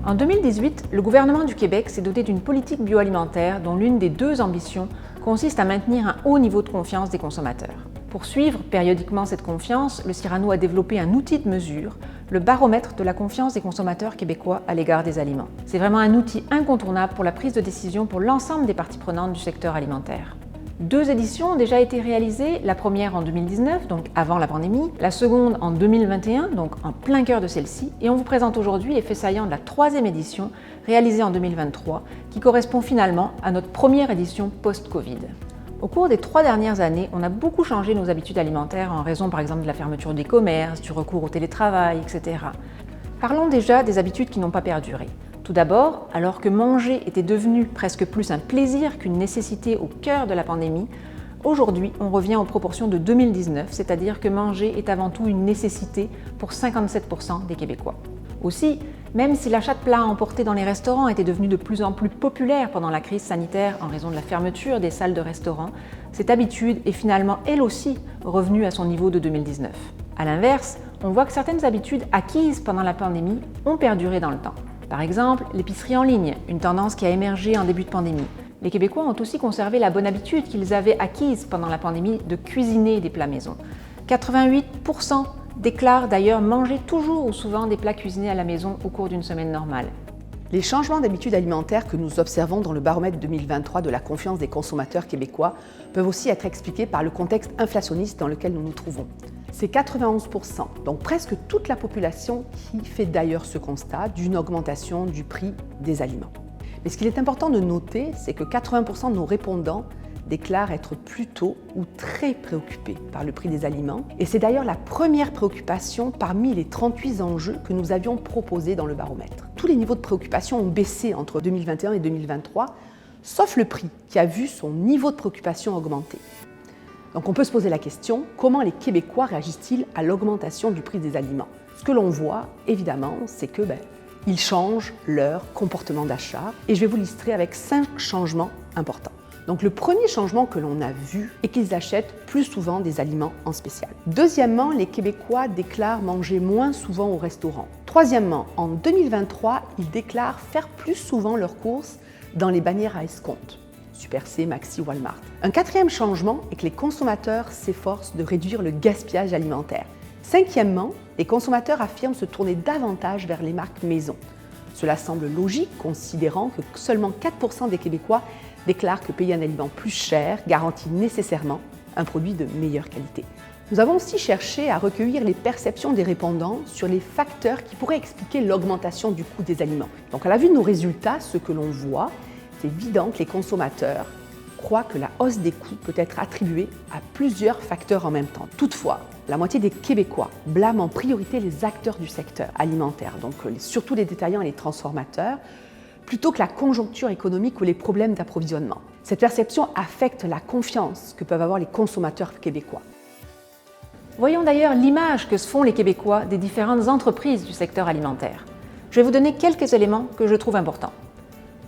En 2018, le gouvernement du Québec s'est doté d'une politique bioalimentaire dont l'une des deux ambitions consiste à maintenir un haut niveau de confiance des consommateurs. Pour suivre périodiquement cette confiance, le Cyrano a développé un outil de mesure, le baromètre de la confiance des consommateurs québécois à l'égard des aliments. C'est vraiment un outil incontournable pour la prise de décision pour l'ensemble des parties prenantes du secteur alimentaire. 2 éditions ont déjà été réalisées, la première en 2019, donc avant la pandémie, la seconde en 2021, donc en plein cœur de celle-ci, et on vous présente aujourd'hui les faits saillants de la 3e édition, réalisée en 2023, qui correspond finalement à notre première édition post-Covid. Au cours des 3 dernières années, on a beaucoup changé nos habitudes alimentaires en raison par exemple de la fermeture des commerces, du recours au télétravail, etc. Parlons déjà des habitudes qui n'ont pas perduré. Tout d'abord, alors que manger était devenu presque plus un plaisir qu'une nécessité au cœur de la pandémie, aujourd'hui on revient aux proportions de 2019, c'est-à-dire que manger est avant tout une nécessité pour 57% des Québécois. Aussi, même si l'achat de plats à emporter dans les restaurants était devenu de plus en plus populaire pendant la crise sanitaire en raison de la fermeture des salles de restaurants, cette habitude est finalement elle aussi revenue à son niveau de 2019. A l'inverse, on voit que certaines habitudes acquises pendant la pandémie ont perduré dans le temps. Par exemple, l'épicerie en ligne, une tendance qui a émergé en début de pandémie. Les Québécois ont aussi conservé la bonne habitude qu'ils avaient acquise pendant la pandémie de cuisiner des plats maison. 88% déclarent d'ailleurs manger toujours ou souvent des plats cuisinés à la maison au cours d'une semaine normale. Les changements d'habitudes alimentaires que nous observons dans le baromètre 2023 de la confiance des consommateurs québécois peuvent aussi être expliqués par le contexte inflationniste dans lequel nous nous trouvons. C'est 91%, donc presque toute la population qui fait d'ailleurs ce constat d'une augmentation du prix des aliments. Mais ce qu'il est important de noter, c'est que 80% de nos répondants déclarent être plutôt ou très préoccupés par le prix des aliments. Et c'est d'ailleurs la première préoccupation parmi les 38 enjeux que nous avions proposés dans le baromètre. Tous les niveaux de préoccupation ont baissé entre 2021 et 2023, sauf le prix qui a vu son niveau de préoccupation augmenter. Donc on peut se poser la question, comment les Québécois réagissent-ils à l'augmentation du prix des aliments? Ce que l'on voit, évidemment, c'est que ils changent leur comportement d'achat et je vais vous l'illustrer avec 5 changements importants. Donc le premier changement que l'on a vu est qu'ils achètent plus souvent des aliments en spécial. Deuxièmement, les Québécois déclarent manger moins souvent au restaurant. Troisièmement, en 2023, ils déclarent faire plus souvent leurs courses dans les bannières à escompte. Super C, Maxi, Walmart. Un 4e changement est que les consommateurs s'efforcent de réduire le gaspillage alimentaire. 5e, les consommateurs affirment se tourner davantage vers les marques maison. Cela semble logique, considérant que seulement 4% des Québécois déclarent que payer un aliment plus cher garantit nécessairement un produit de meilleure qualité. Nous avons aussi cherché à recueillir les perceptions des répondants sur les facteurs qui pourraient expliquer l'augmentation du coût des aliments. Donc à la vue de nos résultats, ce que l'on voit, c'est évident que les consommateurs croient que la hausse des coûts peut être attribuée à plusieurs facteurs en même temps. Toutefois, la moitié des Québécois blâment en priorité les acteurs du secteur alimentaire, donc surtout les détaillants et les transformateurs, plutôt que la conjoncture économique ou les problèmes d'approvisionnement. Cette perception affecte la confiance que peuvent avoir les consommateurs québécois. Voyons d'ailleurs l'image que se font les Québécois des différentes entreprises du secteur alimentaire. Je vais vous donner quelques éléments que je trouve importants.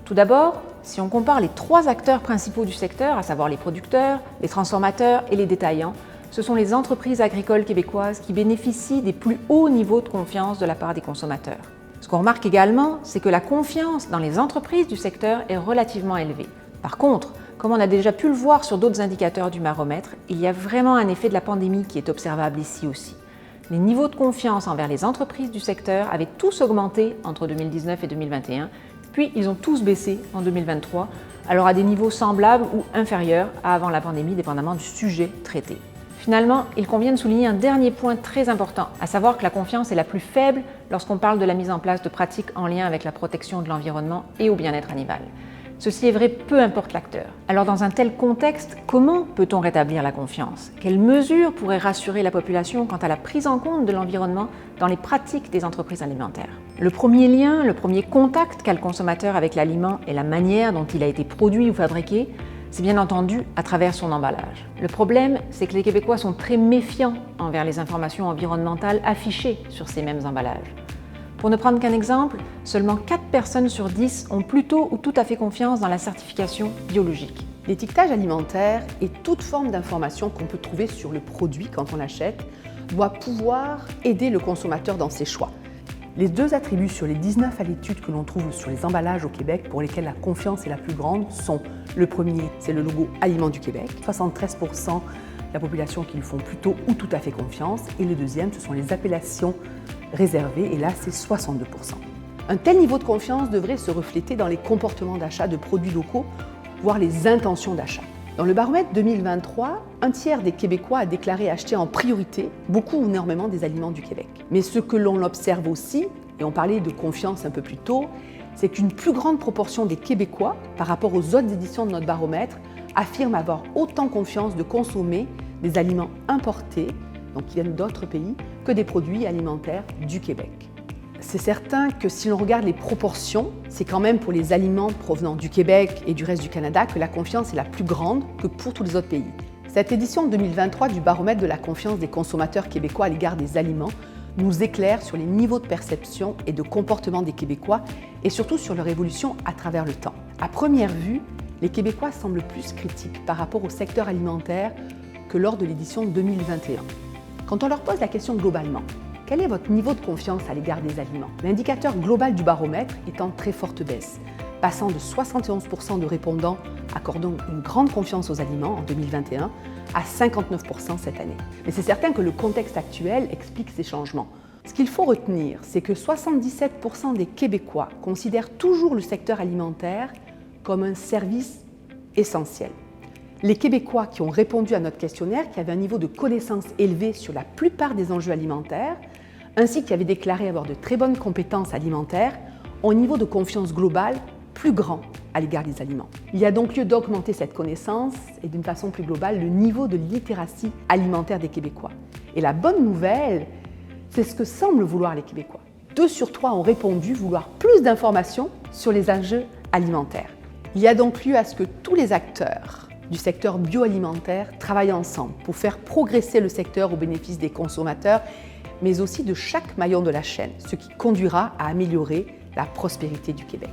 Tout d'abord, si on compare les 3 acteurs principaux du secteur, à savoir les producteurs, les transformateurs et les détaillants, ce sont les entreprises agricoles québécoises qui bénéficient des plus hauts niveaux de confiance de la part des consommateurs. Ce qu'on remarque également, c'est que la confiance dans les entreprises du secteur est relativement élevée. Par contre, comme on a déjà pu le voir sur d'autres indicateurs du baromètre, il y a vraiment un effet de la pandémie qui est observable ici aussi. Les niveaux de confiance envers les entreprises du secteur avaient tous augmenté entre 2019 et 2021, puis ils ont tous baissé en 2023, alors à des niveaux semblables ou inférieurs à avant la pandémie, dépendamment du sujet traité. Finalement, il convient de souligner un dernier point très important, à savoir que la confiance est la plus faible lorsqu'on parle de la mise en place de pratiques en lien avec la protection de l'environnement et au bien-être animal. Ceci est vrai peu importe l'acteur. Alors dans un tel contexte, comment peut-on rétablir la confiance? Quelles mesures pourraient rassurer la population quant à la prise en compte de l'environnement dans les pratiques des entreprises alimentaires? Le premier lien, le premier contact qu'a le consommateur avec l'aliment et la manière dont il a été produit ou fabriqué, c'est bien entendu à travers son emballage. Le problème, c'est que les Québécois sont très méfiants envers les informations environnementales affichées sur ces mêmes emballages. Pour ne prendre qu'un exemple, seulement 4 personnes sur 10 ont plutôt ou tout à fait confiance dans la certification biologique. L'étiquetage alimentaire et toute forme d'information qu'on peut trouver sur le produit quand on l'achète doit pouvoir aider le consommateur dans ses choix. Les 2 attributs sur les 19 à l'étude que l'on trouve sur les emballages au Québec pour lesquels la confiance est la plus grande sont: le premier, c'est le logo Aliments du Québec, 73% de la population qui lui font plutôt ou tout à fait confiance, et le deuxième, ce sont les appellations réservées, et là c'est 62%. Un tel niveau de confiance devrait se refléter dans les comportements d'achat de produits locaux, voire les intentions d'achat. Dans le baromètre 2023, un tiers des Québécois a déclaré acheter en priorité, beaucoup ou énormément, des aliments du Québec. Mais ce que l'on observe aussi, et on parlait de confiance un peu plus tôt, c'est qu'une plus grande proportion des Québécois, par rapport aux autres éditions de notre baromètre, affirment avoir autant confiance de consommer des aliments importés, donc qui viennent d'autres pays, que des produits alimentaires du Québec. C'est certain que si l'on regarde les proportions, c'est quand même pour les aliments provenant du Québec et du reste du Canada que la confiance est la plus grande que pour tous les autres pays. Cette édition 2023 du baromètre de la confiance des consommateurs québécois à l'égard des aliments nous éclaire sur les niveaux de perception et de comportement des Québécois et surtout sur leur évolution à travers le temps. À première vue, les Québécois semblent plus critiques par rapport au secteur alimentaire que lors de l'édition 2021. Quand on leur pose la question globalement, quel est votre niveau de confiance à l'égard des aliments? L'indicateur global du baromètre est en très forte baisse, passant de 71% de répondants accordant une grande confiance aux aliments en 2021 à 59% cette année. Mais c'est certain que le contexte actuel explique ces changements. Ce qu'il faut retenir, c'est que 77% des Québécois considèrent toujours le secteur alimentaire comme un service essentiel. Les Québécois qui ont répondu à notre questionnaire, qui avaient un niveau de connaissance élevé sur la plupart des enjeux alimentaires, ainsi qui avaient déclaré avoir de très bonnes compétences alimentaires, ont un niveau de confiance globale plus grand à l'égard des aliments. Il y a donc lieu d'augmenter cette connaissance et d'une façon plus globale le niveau de littératie alimentaire des Québécois. Et la bonne nouvelle, c'est ce que semblent vouloir les Québécois. 2 sur 3 ont répondu vouloir plus d'informations sur les enjeux alimentaires. Il y a donc lieu à ce que tous les acteurs du secteur bioalimentaire travaillent ensemble pour faire progresser le secteur au bénéfice des consommateurs, mais aussi de chaque maillon de la chaîne, ce qui conduira à améliorer la prospérité du Québec.